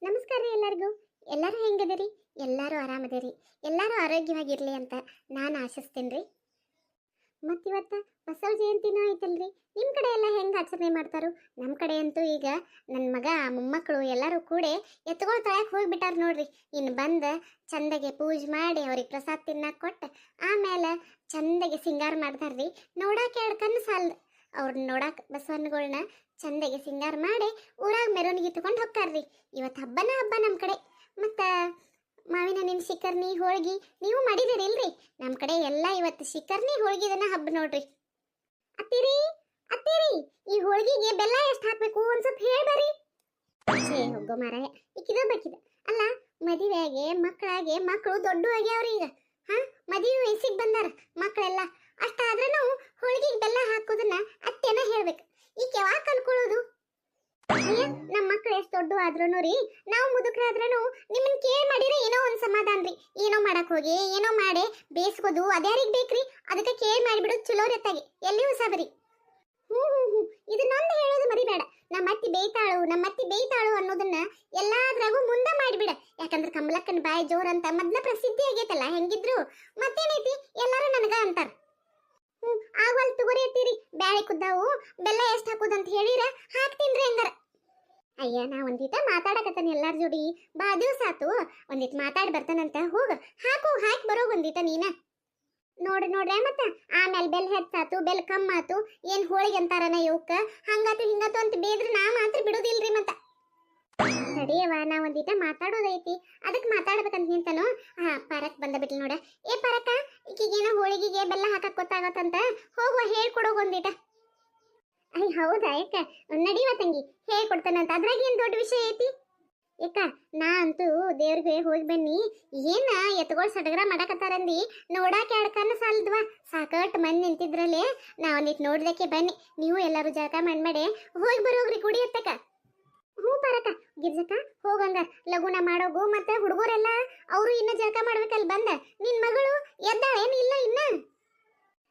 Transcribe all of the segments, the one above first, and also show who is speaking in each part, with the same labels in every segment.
Speaker 1: ನಮಸ್ಕಾರ ರೀ ಎಲ್ಲರಿಗೂ. ಎಲ್ಲರೂ ಹೆಂಗದಿರಿ? ಎಲ್ಲರೂ ಆರಾಮದಿರಿ. ಎಲ್ಲರೂ ಆರೋಗ್ಯವಾಗಿರಲಿ ಅಂತ ನಾನು ಆಶಿಸ್ತೀನಿ ರೀ. ಮತ್ತಿವತ್ತು ಬಸವ ಜಯಂತಿನೂ ಐತಲ್ರಿ. ನಿಮ್ಮ ಕಡೆ ಎಲ್ಲ ಹೆಂಗೆ ಆಚರಣೆ ಮಾಡ್ತಾರೋ? ನಮ್ಮ ಕಡೆ ಅಂತೂ ಈಗ ನನ್ನ ಮಗ ಮೊಮ್ಮಕ್ಕಳು ಎಲ್ಲರೂ ಕೂಡ ಎತ್ಕೊಂಡು ತೊಳಕ್ಕೆ ಹೋಗಿಬಿಟ್ಟಾರ ನೋಡ್ರಿ. ಇನ್ನು ಬಂದು ಚಂದಗೆ ಪೂಜೆ ಮಾಡಿ ಅವ್ರಿಗೆ ಪ್ರಸಾದ ತಿನ್ನಕ್ಕೆ ಕೊಟ್ಟು ಆಮೇಲೆ ಚಂದಗೆ ಸಿಂಗಾರ ಮಾಡ್ತಾರ್ರಿ. ನೋಡಕ್ಕೆ ಎರಡು ಕಣ್ಣು ಸಾಲದು ಅವ್ರನ್ನ ನೋಡಕ್ಕೆ ಬಸವಣ್ಣಗಳನ್ನ ಚಂದಗೆ ಸಿಂಗಾರ ಮಾಡಿ ಊರಾಗ ಮೆರವಣಿಗೆ ತಗೊಂಡು ಹೋಗ್ತಾರ್ರಿ. ಇವತ್ತು ಹಬ್ಬನ ಹಬ್ಬ ನಮ್ಮ ಕಡೆ. ಮತ್ತು ಮಾವಿನ ಹಣ್ಣಿನ ಶಿಕರ್ನಿ ಹೋಳ್ಗಿ ನೀವು ಮಾಡಿದಿರಿ ಇಲ್ರಿ? ನಮ್ಮ ಕಡೆ ಎಲ್ಲ ಇವತ್ತು ಶಿಕರ್ನಿ ಹೋಳ್ಗಿದನ ಹಬ್ಬ ನೋಡ್ರಿ. ಅತ್ತಿರಿ ಅತ್ತಿರಿ, ಈ ಹೋಳ್ಗಿಗೆ ಬೆಲ್ಲ ಎಷ್ಟು ಹಾಕಬೇಕು ಒಂದು ಸ್ವಲ್ಪ ಹೇಳ್ಬರಿ. ಛೇ ಹೋಗೋ ಮಾರಾಯ, ಈಕಿದ ಬೇಕಿದ ಅಲ್ಲ. ಮದುವೆಗೆ ಮಕ್ಕಳು ದೊಡ್ಡ ಆಗ್ಯಾವ್ರಿ ಈಗ. ಮದುವೆ ವಯಸ್ಸಿಗೆ ಬಂದಾರ ಮಕ್ಕಳೆಲ್ಲ. ಅಷ್ಟಾದ್ರೂ ಹೋಳಿಗೆಗೆ ಬೆಲ್ಲ ಹಾಕೋದನ್ನ ಅತ್ತೆನ ಹೇಳ್ಬೇಕು. ಈಗ ಯಾವಾಗ ಕಲ್ಕೊಳ್ಳೋದು? ಅಯ್ಯ, ನಮ್ಮ ಮಕ್ಕಳು ಎಷ್ಟು ದೊಡ್ಡ ಆದ್ರೂ ರೀ, ನಾವು ಮುದುಕರಾದ್ರೂ ನಿಮ್ಮನ್ನ ಕೇರ್ ಮಾಡಿದ್ರೆ ಏನೋ ಒಂದು ಸಮಾಧಾನ ರೀ. ಏನೋ ಮಾಡಕ್ ಹೋಗಿ ಏನೋ ಮಾಡಿ ಬೇಯಿಸ್ಕೋದು ಅದ್ಯಾರಿಗೆ ಬೇಕ್ರಿ? ಅದಕ್ಕೆ ಕೇರ್ ಮಾಡಿಬಿಡೋದು ಚಲೋ ರತ್ತಾಗಿ ಎಲ್ಲಿಯೂ ಸಬರಿ. ಇದನ್ನೊಂದು ಹೇಳೋದು ಮರಿಬೇಡ. ನಮ್ಮ ಅತ್ತಿ ಬೇಯ್ತಾಳು ಅನ್ನೋದನ್ನ ಎಲ್ಲಾದ್ರಾಗೂ ಮುಂದೆ ಮಾಡಿಬಿಡ. ಯಾಕಂದ್ರೆ ಕಮಲಕ್ಕನ ಬಾಯಿ ಜೋರ್ ಅಂತ ಮೊದ್ಲ ಪ್ರಸಿದ್ಧಿ ಆಗೈತಲ್ಲ. ಹೆಂಗಿದ್ರು ಮತ್ತೇನೈತಿ, ಎಲ್ಲರೂ ನನಗ ಅಂತಾರ. ಆಗವಲ್ ತಗೋರಿ ಅತ್ತೀರಿ, ಬ್ಯಾಳೆ ಕುದ್ದಾವು, ಬೆಲ್ಲ ಎಷ್ಟು ಹಾಕೋದಂತ ಹೇಳಿರ ಹಾಕ್ತೀನ್ರಿ ಹಂಗಾರ. ಅಯ್ಯ, ನಾ ಒಂದಿಟ ಮಾತಾಡಕತ್ತಾನ ಎಲ್ಲಾರ ಜೋಡಿ, ಬಾ ದಿವ್ಸ ಆತು. ಒಂದಿಟ್ ಮಾತಾಡಿ ಬರ್ತಾನಂತ. ಹೋಗ ಹಾಕಿ ಬರೋ ಒಂದಿಟ ನೀನ. ನೋಡ್ರಿ ಮತ್ತ ಆಮೇಲೆ ಬೆಲ್ ಹೆಚ್ಚಾತು, ಬೆಲ್ ಕಮ್ಮಾತು, ಏನ್ ಹೋಳಿಗೆ ಅಂತಾರನ ಇವಕ್ಕ ಹಂಗಾತು ಹಿಂಗಾತು ಅಂತ ಬೇದ್ರೆ ನಾ ಮಾತ್ರ ಬಿಡೋದಿಲ್ರಿ. ಮತ್ತ ಸರಿಯವ, ನಾ ಒಂದಿಟ ಮಾತಾಡೋದೈತಿ, ಅದಕ್ಕೆ ಮಾತಾಡ್ಬೇಕಂತ ನಿಂತಾನು. ಪರಕ್ ಬಂದ ಬಿಟ್ಲು ನೋಡ. ಏ ಪರಕ, ಈಗೇನ ಹೋಳಿಗೆಗೆ ಬೆಲ್ಲ ಹಾಕಕ್ ಗೊತ್ತಾಗತ್ತಂತ, ಹೋಗುವ ಹೇಳ್ಕೊಡೋಗ ಒಂದಿಟ. ಅಯ್ಯ ಹೌದಾ? ಯಾಕ ನಡಿವ ತಂಗಿ, ಹೇಳ್ಕೊಡ್ತಾನಂತ. ಅದ್ರಾಗ ಏನ್ ದೊಡ್ಡ ವಿಷಯ ಐತಿ? ಯಾಕ ನಾ ಅಂತೂ ದೇವ್ರಿಗೆ ಹೋಗಿ ಬನ್ನಿ. ಏನ ಎತ್ಗೊಳ್ ಸಡಗರ ಮಾಡಕತ್ತಾರಂದಿ, ನೋಡಾಕ ಎಡ್ಕನ್ನ ಸಾಲದ್ವಾ. ಸಾಕಟ್ ಮಂದಿ ನಿಂತಿದ್ರಲ್ಲೇ ನಾ ಒಂದಿಟ್ಟು ನೋಡ್ದಕ್ಕೆ ಬನ್ನಿ. ನೀವು ಎಲ್ಲರೂ ಜಳಕ ಮಾಡಿ ಹೋಗಿ ಬರೋಗ್ರಿ ಗುಡಿ ಹತ್ತಕ. ಹ್ಞೂ ಪರಕ, ಗಿರ್ಜಕ್ಕ ಹೋಗಂಗ ಲಗುನ ಮಾಡೋಗು. ಮತ್ತೆ ಹುಡುಗರೆಲ್ಲ ಅವರು ಇನ್ನ ಜಳಕ ಮಾಡ್ಬೇಕಲ್ಲ ಬಂದ. ನಿನ್ ಮಗಳು ಎದ್ದಾಳೇನು? ಇಲ್ಲ ಇನ್ನ?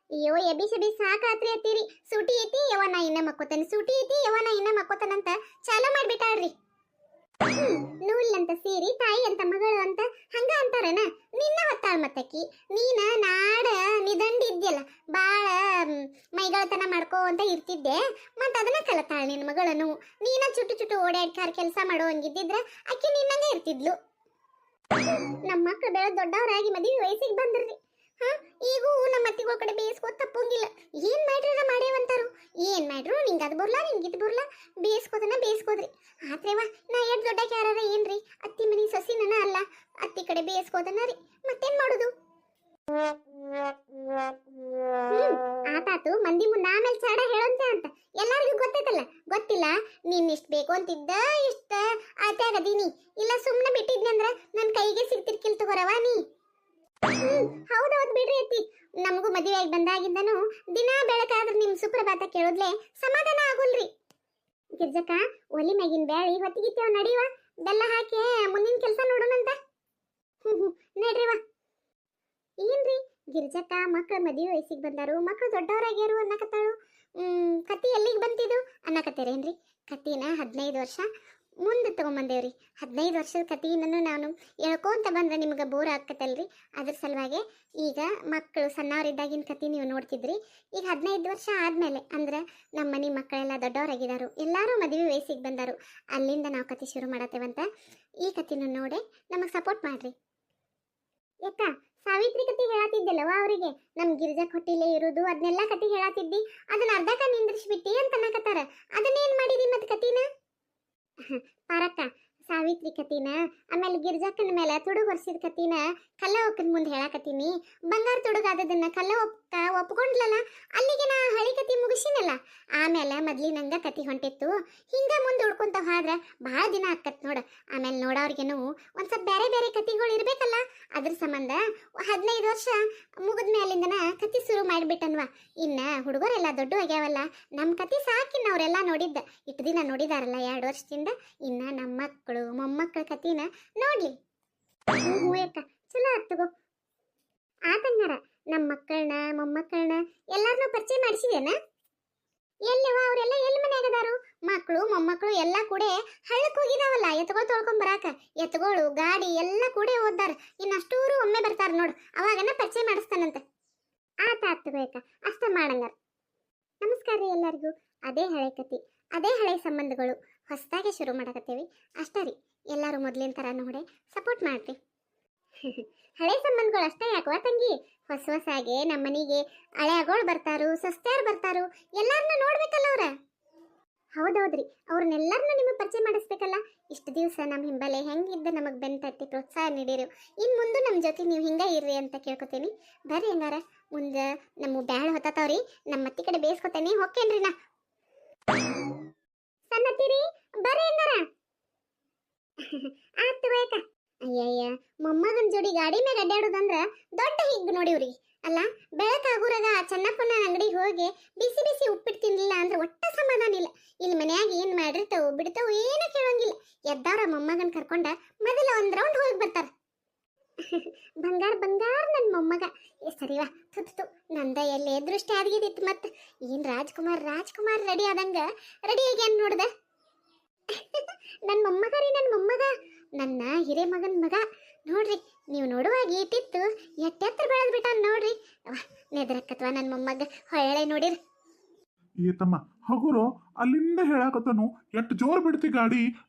Speaker 1: ಅಯ್ಯೋ ಎಬಿ ಸಾಕಾತ್ರಿ ಅತ್ತೀರಿ. ಸೂಟಿ ಐತಿ ಯವನ ಇನ್ನ ಮಕ್ಕೋತಾನೆ, ಸೂಟಿ ಐತಿ ಯವನ ಇನ್ನ ಮಕ್ಕೋತಾನಂತ ಚಾಲೋ ಮಾಡ್ಬಿಟ್ಟಾಳ್ರಿ. ನೂಲ್ಲಂತ ಸೀರಿ ತಾಯಿ ಅಂತ ಮಗಳು ಅಂತ ಹಂಗ ಅಂತಾರನ? ನಿನ್ನ ಹೊತ್ತಾಳ ಮತ್ತಕ್ಕಿ. ನೀನ ನಾಡ ನಿದಂಡಿ ಇದ್ಯಲ್ಲ, ಬಾಳ ಮೈಗಳತನ ಮಾಡ್ಕೋ ಅಂತ ಇರ್ತಿದ್ದೆ. ಮತ್ತ ಅದನ್ನ ಕಲತಾಳ ನಿನ್ನ ಮಗಳನ್ನು. ನೀನ ಚುಟ್ಟು ಓಡಾಡ್ಕಾರ್ ಕೆಲಸ ಮಾಡೋ ಹಂಗಿದ್ದಿದ್ರ ಅಕ್ಕಿ ನಿನ್ನಂಗ ಇರ್ತಿದ್ಲು. ನಮ್ಮ ಮಕ್ಳು ಬೆಳೆದ ದೊಡ್ಡವರಾಗಿ ಮದುವೆ ವಯಸ್ಸಿಗೆ ಬಂದ್ರಿ. ಈಗೂ ನಮ್ಮ ಅತ್ತಿಗಳ ಕಡೆ ಬೇಯಿಸ್ಕೋ ತಪ್ಪಂಗಿಲ್ಲ. ಏನ್ ಮಾಡ್ರ ಮಾಡೇವಂತಾರು. ಏನ್ ಮಾಡ್ರು ನಿಂಗೆ ಅದು ಬರ್ಲಾ ನಿಂಗೆ ಇದು ಬರ್ಲಾ, ಬೇಯಿಸ್ಕೋದ್ರಿ. ಆತ್ರೇವಾ ನಾ ಎಷ್ಟು ದೊಡ್ಡಕ್ಕೆ ಯಾರ ಏನ್ರಿ? ಅತ್ತಿ ಮನಿ ಸೊಸಿನ ಅಲ್ಲ, ಅತ್ತಿ ಕಡೆ ಬೇಯಿಸ್ಕೋದನ ರೀ. ಮತ್ತೇನ್ ಮಾಡುದು? ಆತಾತು, ಮಂದಿ ಮುಂದೆ ಆಮೇಲೆ ಚಾಡ ಹೇಳಂತೆ ಅಂತ ಎಲ್ಲರಿಗೂ ಗೊತ್ತೈತಲ್ಲ. ಗೊತ್ತಿಲ್ಲ ನೀನ್ ಇಷ್ಟ ಬೇಕು ಅಂತಿದ್ದ, ಇಷ್ಟ ಆತಾಗದೀನಿ. ಇಲ್ಲ ಸುಮ್ಮನೆ ಬಿಟ್ಟಿದ್ನಂದ್ರ ನನ್ನ ಕೈಗೆ ಸಿಗ್ತಿರ್ಕಿಲ್ ತಗೋರವ ನೀ. ಹೌದೌದು ಬಿಡ್ರಿ ಅತ್ತಿ. ನಮಗೂ ಮದುವೆ ಆಗಿ ಬಂದಾಗಿಂದನು ದಿನಾ ಬೆಳಕಾದ್ರೆ ನಿಮ್ ಸುಪ್ರಭಾತ ಕೇಳೋದ್ಲೆ ಸಮಾಧಾನ ಆಗೋಲ್ರಿ. ಗಿರ್ಜಕ್ಕ, ಒಲಿ ಮ್ಯಾಗಿನ ಬ್ಯಾಳಿ ಹೊತ್ತಿಗಿತ್ತೇವ್ ನಡಿವ. ಬೆಲ್ಲ ಹಾಕಿ ಮುಂದಿನ ಕೆಲಸ ನೋಡೋಣಂತ. ನಡ್ರಿವ. ಏನ್ರಿ ಗಿರ್ಜಕ್ಕ, ಮಕ್ಕಳ ಮದುವೆ ವಯಸ್ಸಿಗೆ ಬಂದಾರು, ಮಕ್ಕಳು ದೊಡ್ಡವರಾಗ್ಯಾರು ಅನ್ನಕತ್ತಾಳು. ಕತ್ತಿ ಎಲ್ಲಿಗೆ ಬಂತಿದ್ದು ಅನ್ನಕತ್ತೀರೇನ್ರಿ? ಕತ್ತಿನ 15 ವರ್ಷ ಮುಂದೆ ತಗೊಂಬಂದೇವ್ರಿ. 15 ವರ್ಷದ ಕಥೆಯನ್ನು ನಾನು ಹೇಳ್ಕೊಂತ ಬಂದ್ರೆ ನಿಮ್ಗೆ ಬೋರ್ ಆಕತ್ತಲ್ರಿ. ಅದ್ರ ಸಲುವಾಗಿ ಈಗ ಮಕ್ಕಳು ಸಣ್ಣವರಿದ್ದಾಗಿನ ಕತೆ ನೀವು ನೋಡ್ತಿದ್ರಿ. ಈಗ 15 ವರ್ಷ ಆದಮೇಲೆ ಅಂದ್ರೆ ನಮ್ಮ ಮನೆ ಮಕ್ಕಳೆಲ್ಲ ದೊಡ್ಡವರಾಗಿದ್ದಾರು, ಎಲ್ಲರೂ ಮದುವೆ ವಯಸ್ಸಿಗೆ ಬಂದಾರು. ಅಲ್ಲಿಂದ ನಾವು ಕತೆ ಶುರು ಮಾಡತ್ತೇವಂತ. ಈ ಕತೆನ ನೋಡಿ ನಮಗೆ ಸಪೋರ್ಟ್ ಮಾಡ್ರಿ. ಯಾಕ ಸಾವಿತ್ರಿ ಕತೆ ಹೇಳತ್ತಿದ್ದೆಲ್ಲವ ಅವರಿಗೆ, ನಮ್ಮ ಗಿರಿಜಾ ಕೊಟ್ಟಿಲ್ಲೇ ಇರೋದು ಅದನ್ನೆಲ್ಲ ಕತೆ ಹೇಳತ್ತಿದ್ದಿ, ಅದನ್ನ ಅರ್ಧಕ ನಿಂದ್ರಿಸ್ಬಿಟ್ಟಿ ಅಂತ ಅನ್ನಕತ್ತಾರ. ಅದನ್ನೇನು ಮಾಡಿದಿ ಮತ್ತೆ ಕತಿನ? ಪಾರಕ್ಕ, ಸಾವಿತ್ರಿ ಕತಿನ ಆಮೇಲೆ ಗಿರ್ಜಕ್ಕನ ಮೇಲೆ ತುಡುಗ ಹೊರ್ಸಿದ ಕತಿನ ಕಲ್ಲ ಒಕ್ಕನ ಮುಂದೆ ಹೇಳಕತ್ತೀನಿ. ಬಂಗಾರ ತುಡುಗಾದದನ್ನ ಕಲ್ಲ ಒಪ್ಕೊಂಡ್ಲಲ್ಲ, ಅಲ್ಲಿಗೆ ನಾ ಹಳಿ ಕತಿ ಮುಗಿಸಿನಲ್ಲ. ಆಮೇಲೆ ಮೊದ್ಲಿನಂಗ ಕತಿ ಹೊಂಟಿತ್ತು. ಹಿಂಗ ಮುಂದೆ ಉಳ್ಕೊಂತ ಹೋದ್ರೆ ಭಾಳ ದಿನ ಆಕತ್ ನೋಡ. ಆಮೇಲೆ ನೋಡೋರ್ಗೇನು ಒಂದ್ ಸ್ವಲ್ಪ ಬೇರೆ ಬೇರೆ ಕತಿಗಳು ಇರ್ಬೇಕಲ್ಲ. ಅದ್ರ ಸಂಬಂಧ 15 ವರ್ಷ ಮುಗಿದ ಮೇಲಿಂದನ ಕತಿ ಶುರು ಮಾಡಿಬಿಟ್ಟನ್ವಾ. ಇನ್ನ ಹುಡುಗರೆಲ್ಲ ದೊಡ್ಡ ಆಗ್ಯಾವಲ್ಲ, ನಮ್ಮ ಕತಿ ಸಾಕಿನ ಅವರೆಲ್ಲ ನೋಡಿದ್ದ, ಇಟ್ಟು ದಿನ ನೋಡಿದಾರಲ್ಲ 2 ವರ್ಷದಿಂದ. ಇನ್ನ ನಮ್ಮ ಮಕ್ಕಳು ಮೊಮ್ಮಕ್ಕಳ ಕತಿನ ನೋಡ್ಲಿ. ಹ್ಞೂ ಯಾಕ ಚಲೋ ಆತಗೋ. ಆತಂಗಾರ ನಮ್ಮ ಮಕ್ಕಳನ್ನ ಮೊಮ್ಮಕ್ಕಳನ್ನ ಎಲ್ಲಾರನ್ನೂ ಪರಿಚಯ ಮಾಡಿಸಿದೇನ? ಎಲ್ಲಿವ ಅವರೆಲ್ಲ ಎಲ್ಲಿ ಮನೆಯಾಗದಾರು? ಮಕ್ಕಳು ಮೊಮ್ಮಕ್ಕಳು ಎಲ್ಲ ಕೂಡ ಹಳ್ಳಕ್ಕೆ ಹೋಗಿದಾವಲ್ಲ ಎತ್ಗಳು ತೊಳ್ಕೊಂಡ್ ಬರಾಕ. ಎತ್ಗಳು ಗಾಡಿ ಎಲ್ಲ ಕೂಡ ಓದ್ದಾರ. ಇನ್ನಷ್ಟೂರು ಒಮ್ಮೆ ಬರ್ತಾರ ನೋಡು, ಅವಾಗನ ಪರಿಚಯ ಮಾಡಿಸ್ತಾನಂತೆ. ಆತ ಬೇಕ ಅಷ್ಟ ಮಾಡಂಗಾರ. ನಮಸ್ಕಾರ ರೀ ಎಲ್ಲರಿಗೂ. ಅದೇ ಹಳೆ ಕತಿ, ಅದೇ ಹಳೆ ಸಂಬಂಧಗಳು ಹೊಸದಾಗಿ ಶುರು ಮಾಡಕತ್ತೇವಿ ಅಷ್ಟ ರೀ. ಎಲ್ಲರೂ ಮೊದ್ಲಿನ ಥರ ನೋಡೆ ಸಪೋರ್ಟ್ ಮಾಡ್ರಿ. ಹಳೆ ಸಂಬಂಧಗಳು ಅಷ್ಟೇ ಯಾಕವಾ ತಂಗಿ, ಹೊಸಾಗೆ ನಮ್ಮ ಮನೆಗೆ ಹಳೆಗಳು ಬರ್ತಾರು, ಸಸ್ತ್ಯಾರು ಬರ್ತಾರು, ಎಲ್ಲಾರನ್ನ ನೋಡ್ಬೇಕಲ್ಲ ಅವ್ರ. ಹೌದೌದ್ರಿ, ಅವ್ರನ್ನೆಲ್ಲರನ್ನೂ ನಿಮಗೆ ಪರಿಚಯ ಮಾಡಿಸ್ಬೇಕಲ್ಲ. ಇಷ್ಟು ದಿವಸ ನಮ್ಮ ಹಿಂಬಲೆ ಹೆಂಗಿದ್ದ ನಮಗೆ ಬೆನ್ ತಟ್ಟಿ ಪ್ರೋತ್ಸಾಹ ನೀಡಿರು, ಇನ್ನು ಮುಂದೆ ನಮ್ಮ ಜೊತೆ ನೀವು ಹಿಂಗೆ ಇರ್ರಿ ಅಂತ ಕೇಳ್ಕೊತೀನಿ. ಬರ್ರಿ ಹಂಗಾರ, ಮುಂದೆ ನಮ್ಮ ಬ್ಯಾಳ ಹೊತ್ತಾವ್ರಿ, ನಮ್ಮ ಅತ್ತಿ ಕಡೆ ಬೇಯಿಸ್ಕೊತೇನೆ, ಹೊಕ್ಕೇನ್ರಿ ನಾ. ಸಣ್ಣತ್ತೀರಿ ಬರ್ರಿ ಹಂಗಾರ. ಆತು ಬೇಕ. ಅಯ್ಯಯ್ಯ, ಮೊಮ್ಮಗನ ಜೋಡಿ ಗಾಡಿ ಮ್ಯಾಗ ಅಡ್ಡಾಡೋದಂದ್ರ ದೊಡ್ಡ ಹಿಗ್ ನೋಡಿವ್ರಿ. ಅಲ್ಲ, ಬೆಳಕಾಗುರಾಗ ಚೆನ್ನಪ್ಪನ ಅಂಗಡಿಗೆ ಹೋಗಿ ಬಿಸಿ ಬಿಸಿ ಉಪ್ಪಿಟ್ಟು ತಿನ್ಲಿಲ್ಲ ಅಂದ್ರೆ ಒಟ್ಟ ಸಮಾಧಾನ ಇಲ್ಲ. ಇಲ್ಲಿ ಮನ್ಯಾಗ ಏನ್ ಮಾಡಿರ್ತಾವು ಬಿಡ್ತಾವು ಏನೂ ಕೇಳಂಗಿಲ್ಲ. ಎದ್ದಾರ ಮೊಮ್ಮಗನ್ ಕರ್ಕೊಂಡ ಮೊದಲ ಒಂದ್ ರೌಂಡ್ ಹೋಗಿ ಬರ್ತಾರ. ಬಂಗಾರ ಬಂಗಾರ ನನ್ನ ಮೊಮ್ಮಗ. ಸರಿವಾ, ತುತ್ತು ನಂದ ಎಲ್ಲೇ ದೃಷ್ಟಿ ಆದ್ಗಿದಿತ್ತು. ಮತ್ತ ಏನ್ ರಾಜ್ಕುಮಾರ್ ರೆಡಿ ಆದಂಗ ರೆಡಿ ಆಗ್ಯಾನ ನೋಡ್ದ. ನನ್ನ ಮೊಮ್ಮಗ ರೀ, ನನ್ನ ಮೊಮ್ಮಗ, ನನ್ನ ಹಿರೇ ಮಗನ ಮಗ. ನೋಡ್ರಿ, ನೀವು ನೋಡುವಾಗ ಇಟ್ಟಿತ್ತು ಎತ್ತೆತ್ರ ಬೆಳೆದ್ ಬಿಟ್ಟ ನೋಡ್ರಿ. ನೆದರಕ್ಕತ್ವ ನನ್ನ ಮೊಮ್ಮಗ ಹೊಳೆ ನೋಡಿರ್.
Speaker 2: ಏತಮ್ಮ ಹಗುರು ಅಲ್ಲಿಂದ ಹೇಳಾಕತ್ತನು, ಎಷ್ಟು ಜೋರ್ ಬಿಡ್ತಿ ಗಾಡಿ.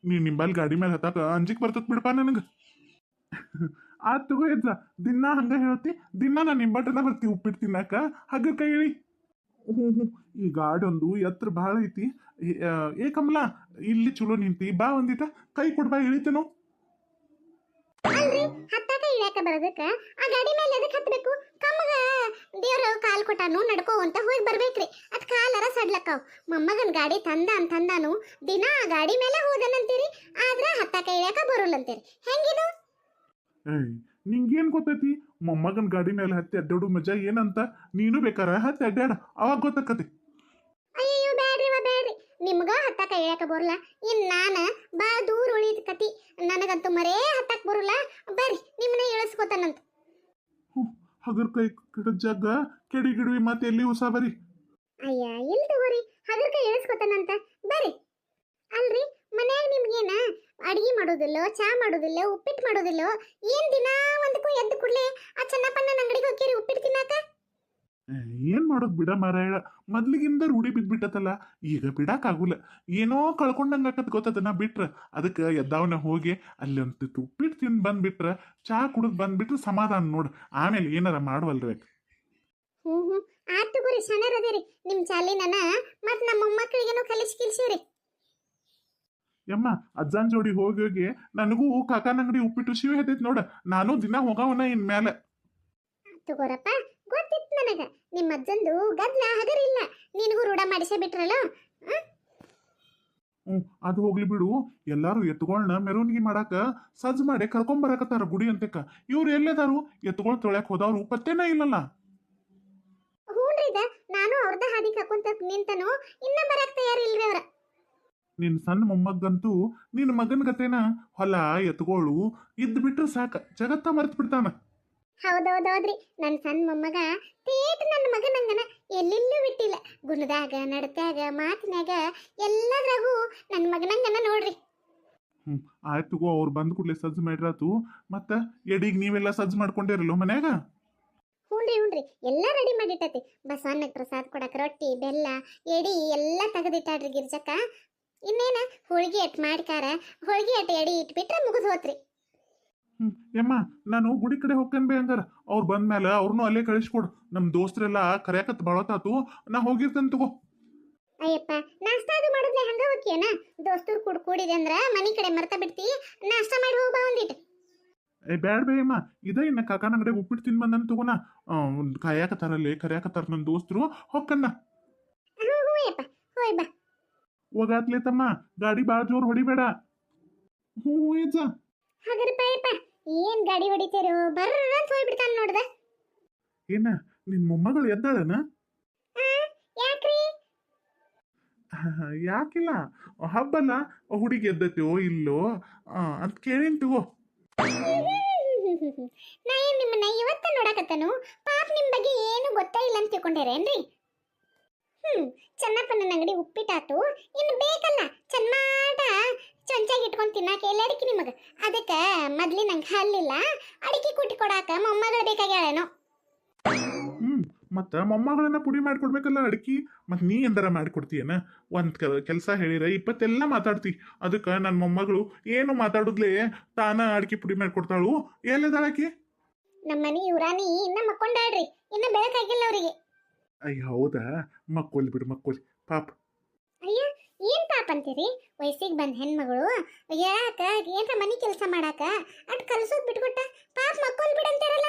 Speaker 2: ನಿಂಬಲ್ಲಿ ಗಾಡಿ ಮೇಲೆ ಹತ್ತಾಕ ಅಂಜಿಕ್ ಬರ್ತತ್ ಬಿಡಪ್ಪ ನನಗೆ. ಆತ್ ತಗೋ ಇದ್ದ, ದಿನ ಹಂಗ ಹೇಳ್ತಿ, ದಿನ ನಾನು ನಿಂಬಟ್ಟದ ಬರ್ತಿ ಉಪ್ಪಿಟ್ಟು ತಿನ್ನಾಕ. ಹಗ್ಗ ಕೈ ಇಳಿ. ಹ್ಞೂ ಈ ಗಾಡಿ ಒಂದು ಎತ್ತರ ಭಾಳ ಐತಿ. ಏ ಕಮಲ, ಇಲ್ಲಿ ಚಲೋ ನಿಂತಿ, ಬಾ ಒಂದಿಟ ಕೈ ಕೊಡ್ಬಾ, ಇಳಿತೇನು.
Speaker 1: ಅಲ್ರಿ, ಹತ್ತಾಕ ಇಳ್ಯಾಕ ಬರೋದಕ್ಕ ಆ ಗಾಡಿ ಮೇಲೆ ಎದಕ್ಕೆ ಹತ್ಬೇಕು? ಕಮ್ಮಗ ದೇವ್ರ ಕಾಲ್ ಕೊಟ್ಟಾನು, ನಡ್ಕೋ ಅಂತ ಹೋಗಿ ಬರ್ಬೇಕ್ರಿ. ಅದ್ ಕಾಲರ ಸಡ್ಲಕ್ಕಾವ್. ಮೊಮ್ಮಗನ್ ಗಾಡಿ ತಂದಾನು, ದಿನ ಆ ಗಾಡಿ ಮೇಲೆ ಹೋದನಂತೀರಿ, ಆದ್ರ ಹತ್ತಾಕ ಇಳ್ಯಾಕ ಬರೋಲ್ಲಂತೀರಿ. ಹೆಂಗಿದು?
Speaker 2: ಏಯ್, ನಿಂಗೇನ್ ಗೊತ್ತೈತಿ ಮೊಮ್ಮಗನ್ ಗಾಡಿ ಮೇಲೆ ಹತ್ತಿ ಅಡ್ಡಾಡು ಮಜಾ ಏನಂತ? ನೀನು ಬೇಕಾರ ಹತ್ತಿ ಅಡ್ಡಾಡ, ಅವಾಗ ಗೊತ್ತಾಕತಿ.
Speaker 1: ಅಯ್ಯೋ ಬ್ಯಾಡ್ರಿ ನಿಮ್ಗ ಹತ್ತಾಕ ಇಳ್ಯಾಕ ಬರೋಲ್ಲ, ಇನ್ ನಾನ ಬಾ ದೂರ ಉಳಿದ ಕತಿ. ನನಗಂತೂ ಮರೇ ಹತ್ತಾಕ್ ಬರೋಲ್ಲ. ಬರ್ರಿ, ನಿಮ್ಮನ್ನ ಇಳಿಸ್ಕೊತಾನಂತ.
Speaker 2: ಹಗರ್ ಕೈ ಕಿಡದ ಜಾಗ ಕೆಡಿ ಗಿಡವಿ ಮತ್ತೆ ಎಲ್ಲಿ ಉಸಾ ಬರಿ.
Speaker 1: ಅಯ್ಯ, ಇಲ್ಲಿ ತಗೋರಿ, ಹಗರ್ಕ ಇಳಿಸ್ಕೊತಾನಂತ. ಬರ್ರಿ. ಅಲ್ರಿ, ಮನ್ಯಾಗ ನಿಮ್ಗೇನ ಅಡಿಗೆ ಮಾಡೋದಿಲ್ಲೋ, ಚಾ ಮಾಡೋದಿಲ್ಲ, ಉಪ್ಪಿಟ್ಟು ಮಾಡೋದಿಲ್ಲೋ? ಏನ್ ದಿನ ಒಂದಕ್ಕೂ ಎದ್ದು ಕೂಡ್ಲೆ ಆ ಚೆನ್ನಪ್ಪನ ಅಂಗಡಿಗೆ ಹೋಗ್ತೀರಿ ಉಪ್ಪಿಟ್ಟು ತಿನ್ನಾಕ?
Speaker 2: ಏನ್ ಮಾಡೋದ್ ಬಿಡ ಮಾರಾಯ, ಮೊದ್ಲಿಗಿಂದ ರೂಢಿ ಬಿದ್ಬಿಟ್ಟತಲ್ಲ, ಈಗ ಬಿಡಾಕಾಗುಲ್ಲ. ಏನೋ ಕಳ್ಕೊಂಡಂಗ ಆಕತ್ ಗೊತ್ತದನ್ನ ಬಿಟ್ರ. ಅದಕ್ಕೆ ಎದ್ದಾವನ ಹೋಗಿ ಅಲ್ಲಿ ಒಂದು ಉಪ್ಪಿಟ್ಟು ತಿಂದು ಬಂದ್ಬಿಟ್ರ, ಚಾ ಕುಡಿದ್ ಬಂದ್ಬಿಟ್ರ ಸಮಾಧಾನ ನೋಡ್. ಆಮೇಲೆ ಏನಾರ ಮಾಡುವಲ್ರಿ.
Speaker 1: ಹ್ಞೂ ಆತು ಗುರಿ, ಶನರ್ ಅದೇರಿ ನಿಮ್ ಚಾಲಿನನ. ಮತ್ ನಮ್ಮ ಮೊಮ್ಮಕ್ಕಳಿಗೇನೋ ಕಲಿಸ್ಕಿಲ್ಸಿವ್ರಿ.
Speaker 2: ಯಮ್ಮ, ಅಜ್ಜಾನ್ ಜೋಡಿ ಹೋಗಿ ನನಗೂ ಕಾಕಾನ ಅಂಗಡಿ ಉಪ್ಪಿಟ್ಟು ಶಿವ ಹೇಳ್ತೈತಿ ನೋಡ. ನಾನು ದಿನ ಹೋಗವನ ಇನ್ ಮೇಲೆ.
Speaker 1: ತಗೋರಪ್ಪ, ಗೊತ್ತಿತ್ತು ನನಗ ನಿಮ್ಮ ಅಜ್ಜಂದು ಗದ್ಲ ಹಗರಿಲ್ಲ. ನಿನಗೂ ರೂಢ ಮಾಡಿಸೇ ಬಿಟ್ರಲ್ಲ.
Speaker 2: ಅದು ಹೋಗ್ಲಿ ಬಿಡು. ಎಲ್ಲಾರು ಎತ್ತುಗಳನ್ನ ಮೆರವಣಿಗೆ ಮಾಡಾಕ ಸಜ್ಜು ಮಾಡಿ ಕರ್ಕೊಂಬರಾಕತ್ತಾರ ಗುಡಿ ಅಂತಕ್ಕ. ಇವ್ರು ಎಲ್ಲದಾರು? ಎತ್ತುಗಳು ತೊಳ್ಯಾಕ ಹೋದವ್ರು ಪತ್ತೇನ ಇಲ್ಲಲ್ಲ.
Speaker 1: ಹ್ಞೂನ್ರಿ, ನಾನು ಅವ್ರದ ಹಾದಿ ಕಕ್ಕೊಂತ ನಿಂತನು, ಇನ್ನ ಬರಾಕ್ ತಯಾರಿಲ್ರಿ ಅವ್ರ.
Speaker 2: ನಿನ್ ಸಣ್ಣ ಮೊಮ್ಮಗಂತೂ ನಿನ್ನ ಮಗನ ಗತೇನ ಹೊಲ ಎತ್ತುಗೋಳು ಇದ್ ಬಿಟ್ರೆ ಸಾಕ, ಜಗತ್ತ ಮರ್ತ್ ಬಿಡ್ತಾನ.
Speaker 1: ಹೌದೌದೌದ್ರಿ, ನನ್ನ ಸಣ್ಣ ಮೊಮ್ಮಗ ತೇಟ್ ನನ್ನ ಮಗನಂಗನ ಎಲ್ಲೆಲ್ಲೂ ಬಿಟ್ಟಿಲ್ಲ. ಗುಣದಾಗ, ನಡತ್ಯಾಗ, ಮಾತಿನಾಗ ಎಲ್ಲದ್ರಾಗೂ ನನ್ನ ಮಗನಂಗನ ನೋಡ್ರಿ.
Speaker 2: ಆಯ್ತು ಗೋ, ಅವ್ರು ಬಂದ್ ಕೂಡ್ಲೆ ಸಜ್ಜು ಮಾಡಿರಾತು. ಮತ್ತ ಎಡಿಗ್ ನೀವೆಲ್ಲ ಸಜ್ಜು ಮಾಡ್ಕೊಂಡಿರಲ್ಲ ಮನ್ಯಾಗ?
Speaker 1: ಹ್ಞೂನ್ರಿ, ಎಲ್ಲ ರೆಡಿ ಮಾಡಿಟ್ಟತಿ. ಬಸವಣ್ಣಗೆ ಪ್ರಸಾದ ಕೊಡಕ ರೊಟ್ಟಿ, ಬೆಲ್ಲ, ಎಡಿ ಎಲ್ಲ ತೆಗೆದಿಟ್ಟಾಡ್ರಿ ಗಿರ್ಜಕ್ಕ. ಇನ್ನೇನ ಹೋಳಿಗೆ ಎಟ್ ಮಾಡ್ಕಾರ, ಹೋಳಿಗೆ ಎಟ್ ಎಡಿ ಇಟ್ಬಿಟ್ರೆ ಮುಗಿದು ಹೋತ್ರಿ.
Speaker 2: ಯಮ್ಮ, ನಾನು ಗುಡಿ ಕಡೆ ಹೋಗ್ತೇನೆ ಬೇ. ಹಂಗಾರ ಅವ್ರು ಬಂದ್ಮೇಲೆ ಅವ್ರನ್ನೂ ಅಲ್ಲೇ ಕಳಿಸ್ಕೊಡು. ನಮ್ ದೋಸ್ತರೆಲ್ಲ ಕರ್ಯಾಕತ್ ಬಳತಾತು, ನಾ ಹೋಗಿರ್ತೇನೆ ತಗೋ.
Speaker 1: ಅಯ್ಯಪ್ಪ, ನಾಷ್ಟಾ ಅದು ಮಾಡಿದ್ರೆ ಹಂಗ ಹೋಗ್ಯನ? ದೋಸ್ತರು ಕೂಡಿದೆ ಅಂದ್ರ ಮನಿ ಕಡೆ ಮರ್ತ ಬಿಡ್ತಿ. ನಾಷ್ಟಾ ಮಾಡಿ ಹೋಗ್ಬಾ ಒಂದಿಟ್ಟು.
Speaker 2: ಬ್ಯಾಡ್ ಬೇ ಅಮ್ಮ, ಇದ ಇನ್ನ ಕಾಕಾನ ಅಂಗಡಿಗೆ ಉಪ್ಪಿಟ್ಟು ತಿನ್ ಬಂದನ್ ತಗೋಣ. ಕಾಯಾಕತ್ತಾರಲ್ಲಿ ಕರ್ಯಾಕತ್ತಾರ ನನ್ನ ದೋಸ್ತರು, ಹೊಕ್ಕನ್ನ.
Speaker 1: ಹ್ಞೂ ಅಯ್ಯಪ್ಪ, ಹೋಯ್ ಬಾ.
Speaker 2: ಹೋಗಾತ್ಲೆ ತಮ್ಮ, ಗಾಡಿ ಬಾಳ ಜೋರ್ ಹೊಡಿಬೇಡ. ಹ್ಞೂ ಯಜ್ಜ.
Speaker 1: ಹಾಗರಪ್ಪ ಅಯ್ಯಪ್ಪ, ಏನ್ ಗಾಡಿ ಹೊಡಿತೀರೋ? ಬರ್ರ ಅಂತ ಹೋಗ್ಬಿಡ್ತಾನ ನೋಡ್ದ.
Speaker 2: ಏನ ನಿನ್ ಮೊಮ್ಮಗಳು ಎದ್ದಾಳನ?
Speaker 1: ಯಾಕ್ರಿ?
Speaker 2: ಯಾಕಿಲ್ಲ, ಹಬ್ಬಲ್ಲ, ಹುಡುಗಿ ಎದ್ದೈತೋ ಇಲ್ಲೋ ಅಂತ ಕೇಳಿನ್ ತಗೋ.
Speaker 1: ನಾ ಏನ್ ನಿಮ್ಮನ್ನ ಇವತ್ತ ನೋಡಕತ್ತನು? ಪಾಪ ನಿಮ್ ಬಗ್ಗೆ ಏನು ಗೊತ್ತೇ ಇಲ್ಲ ಅಂತ ತಿಳ್ಕೊಂಡೇರೇನ್ರಿ? ಚೆನ್ನಪ್ಪನ ಅಂಗಡಿ ಉಪ್ಪಿಟ್ಟಾತು ಇನ್ನು ಬೇಕಲ್ಲ ಚನ್ನಾಟ ಚೊಂಚಾಗಿ ಇಟ್ಕೊಂಡು ತಿನ್ನಾಕ ಎಲ್ಲ ಅಡಿಕೆ ನಿಮಗೆ ಅದಕ್ಕೆ ಮೊದ್ಲಿ ನಂಗೆ ಹಲ್ಲಿಲ್ಲ ಅಡಿಕೆ ಕುಟ್ಟಿ ಕೊಡಾಕ ಮೊಮ್ಮಗಳು ಬೇಕಾಗ್ಯಾಳೇನೋ.
Speaker 2: ಮತ್ತ ಮೊಮ್ಮಗಳನ್ನ ಪುಡಿ ಮಾಡ್ಕೊಡ್ಬೇಕಲ್ಲ ಅಡ್ಕಿ ಮತ್ ನೀ ಎಂದರ ಮಾಡ್ಕೊಡ್ತೀಯನ ಒಂದ್ ಕೆಲಸ ಹೇಳಿರ ಇಪ್ಪತ್ತೆಲ್ಲ ಮಾತಾಡ್ತಿ ಅದಕ್ಕೆ ನನ್ನ ಮೊಮ್ಮಗಳು ಏನು ಮಾತಾಡುದ್ಲೆ ತಾನ ಅಡ್ಕಿ ಪುಡಿ ಮಾಡ್ಕೊಡ್ತಾಳು ಎಲ್ಲದಾಳಕಿ
Speaker 1: ನಮ್ಮ ಮನಿ ಯುರಾನಿ ಇನ್ನ ಮಕ್ಕೊಂಡಾಡ್ರಿ ಇನ್ನ ಬೆಳಕಾಗಿಲ್ಲ ಅವರಿಗೆ.
Speaker 2: ಅಯ್ಯ ಹೌದಾ ಮಕ್ಕೋಲಿ ಬಿಡು ಮಕ್ಕೋಲಿ ಪಾಪ.
Speaker 1: ಅಯ್ಯ ಏನ್ ಪಾಪ ಅಂತೀರಿ ವಯಸ್ಸಿಗೆ ಬಂದ ಹೆಣ್ಮಗಳು ಹೇಳಾಕ ಏನ್ರ ಮನಿ ಕೆಲಸ ಮಾಡಾಕ ಅಟ್ ಕಲ್ಸೋದ್ ಬಿಟ್ಕೊಟ್ಟ ಪಾಪ ಮಕ್ಕೋಲ್ ಬಿಡಂತಾರಲ್ಲ.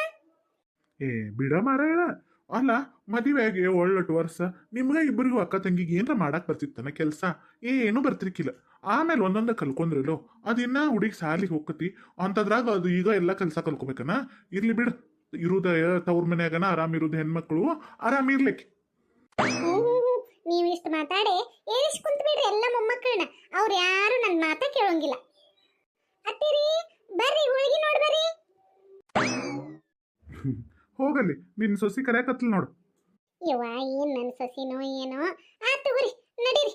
Speaker 2: ಏ ಬಿಡ ಮಾರಾಯಣ ಅಲ್ಲ ಮದುವೆಗೆ ಒಳ್ಳೊಟ್ಟು ವರ್ಷ ನಿಮ್ಗ ಇಬ್ಬರಿಗೂ ಅಕ್ಕ ತಂಗಿಗೆ ಏನ್ರ ಮಾಡಕ್ ಬರ್ತಿತ್ತನ ಕೆಲಸ ಏನು ಬರ್ತಿರ್ಕಿಲ್ಲ ಆಮೇಲೆ ಒಂದೊಂದ ಕಲ್ಕೊಂಡ್ರಲ್ಲೋ ಅದಿನ್ನ ಹುಡುಗಿ ಸಾಲಿಗೆ ಹೋಗತಿ ಅಂತದ್ರಾಗ ಅದು ಈಗ ಎಲ್ಲ ಕೆಲಸ ಕಲ್ಕೋಬೇಕನ ಇರ್ಲಿ ಬಿಡು ಇರುದ ತವ್ರ ಮನ್ಯಾಗನ ಆರಾಮ್ ಇರುದ ಹೆಣ್ಮಕ್ಳು ಆರಾಮ್ ಇರ್ಲಿಕ್ಕೆ.
Speaker 1: ನೀವು ಇಷ್ಟು ಮಾತಾಡಿ ಏನಿಷ್ಟು ಕುಂತ ಬಿಡ್ರಿ ಎಲ್ಲ ಮೊಮ್ಮಕ್ಕಳನ್ನ ಅವ್ರು ಯಾರು ನನ್ನ ಮಾತ ಕೇಳೋಂಗಿಲ್ಲ. ಅತ್ತಿರಿ ಬರ್ರಿ ಹೋಳಿಗೆ ನೋಡ್ ಬರ್ರಿ.
Speaker 2: ಹೋಗಲಿ ನಿನ್ ಸೊಸಿ ಕರೆಯಕತ್ಲ್ ನೋಡು.
Speaker 1: ಯವ್ವ ಏನ್ ನನ್ನ ಸೊಸಿನೋ ಏನೋ ಆ ತಗೋರಿ ನಡೀರಿ.